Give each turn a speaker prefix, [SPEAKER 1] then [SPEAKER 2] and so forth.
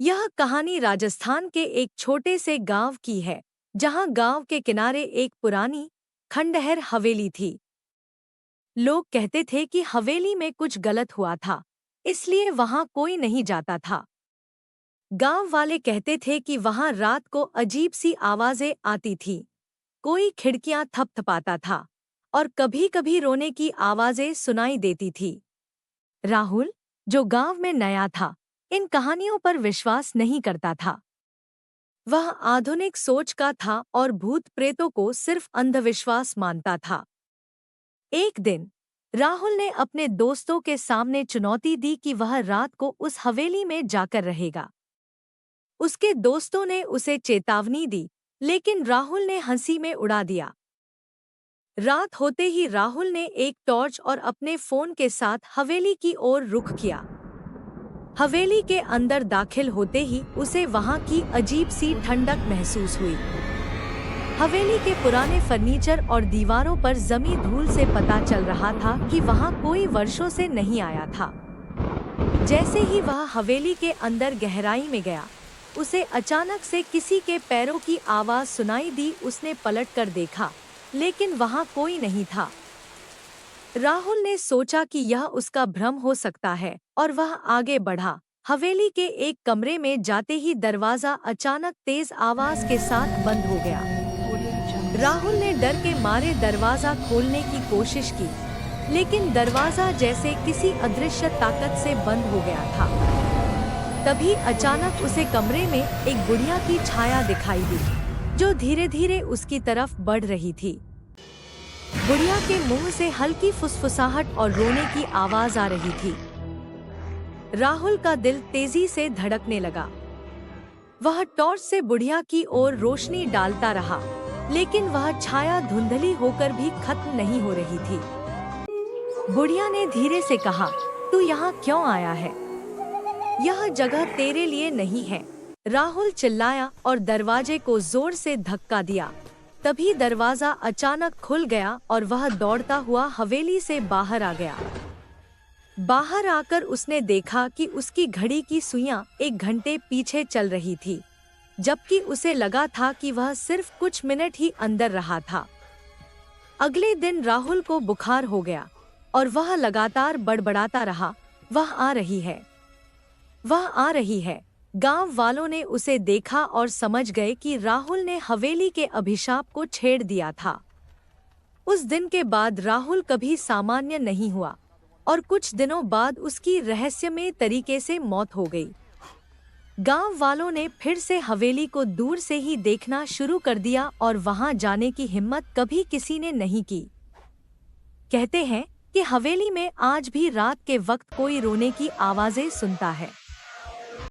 [SPEAKER 1] यह कहानी राजस्थान के एक छोटे से गांव की है, जहां गांव के किनारे एक पुरानी खंडहर हवेली थी। लोग कहते थे कि हवेली में कुछ गलत हुआ था, इसलिए वहां कोई नहीं जाता था। गांव वाले कहते थे कि वहां रात को अजीब सी आवाजें आती थीं, कोई खिड़कियां थपथपाता था और कभी-कभी रोने की आवाजें सुनाई देती थी। राहुल, जो गांव में नया था, इन कहानियों पर विश्वास नहीं करता था। वह आधुनिक सोच का था और भूत प्रेतों को सिर्फ अंधविश्वास मानता था। एक दिन राहुल ने अपने दोस्तों के सामने चुनौती दी कि वह रात को उस हवेली में जाकर रहेगा। उसके दोस्तों ने उसे चेतावनी दी, लेकिन राहुल ने हंसी में उड़ा दिया। रात होते ही राहुल ने एक टॉर्च और अपने फोन के साथ हवेली की ओर रुख किया। हवेली के अंदर दाखिल होते ही उसे वहां की अजीब सी ठंडक महसूस हुई। हवेली के पुराने फर्नीचर और दीवारों पर जमी धूल से पता चल रहा था कि वहां कोई वर्षों से नहीं आया था। जैसे ही वह हवेली के अंदर गहराई में गया, उसे अचानक से किसी के पैरों की आवाज सुनाई दी। उसने पलटकर देखा, लेकिन वहां कोई नहीं था। राहुल ने सोचा कि यह उसका भ्रम हो सकता है और वह आगे बढ़ा। हवेली के एक कमरे में जाते ही दरवाजा अचानक तेज आवाज के साथ बंद हो गया। राहुल ने डर के मारे दरवाजा खोलने की कोशिश की, लेकिन दरवाजा जैसे किसी अदृश्य ताकत से बंद हो गया था। तभी अचानक उसे कमरे में एक बुढ़िया की छाया दिखाई दी, जो धीरे धीरे उसकी तरफ बढ़ रही थी। बुढ़िया के मुंह से हल्की फुसफुसाहट और रोने की आवाज आ रही थी। राहुल का दिल तेजी से धड़कने लगा। वह टॉर्च से बुढ़िया की ओर रोशनी डालता रहा, लेकिन वह छाया धुंधली होकर भी खत्म नहीं हो रही थी। बुढ़िया ने धीरे से कहा, "तू यहाँ क्यों आया है? यह जगह तेरे लिए नहीं है।" राहुल चिल्लाया और दरवाजे को जोर से धक्का दिया। तभी दरवाजा अचानक खुल गया और वह दौड़ता हुआ हवेली से बाहर आ गया। बाहर आकर उसने देखा कि उसकी घड़ी की सुइयां 1 घंटे पीछे चल रही थी, जबकि उसे लगा था कि वह सिर्फ कुछ मिनट ही अंदर रहा था। अगले दिन राहुल को बुखार हो गया और वह लगातार बड़बड़ाता रहा, "वह आ रही है, वह आ रही है।" गांव वालों ने उसे देखा और समझ गए कि राहुल ने हवेली के अभिशाप को छेड़ दिया था। उस दिन के बाद राहुल कभी सामान्य नहीं हुआ और कुछ दिनों बाद उसकी रहस्यमय तरीके से मौत हो गई। गांव वालों ने फिर से हवेली को दूर से ही देखना शुरू कर दिया और वहां जाने की हिम्मत कभी किसी ने नहीं की। कहते हैं कि हवेली में आज भी रात के वक्त कोई रोने की आवाजें सुनता है।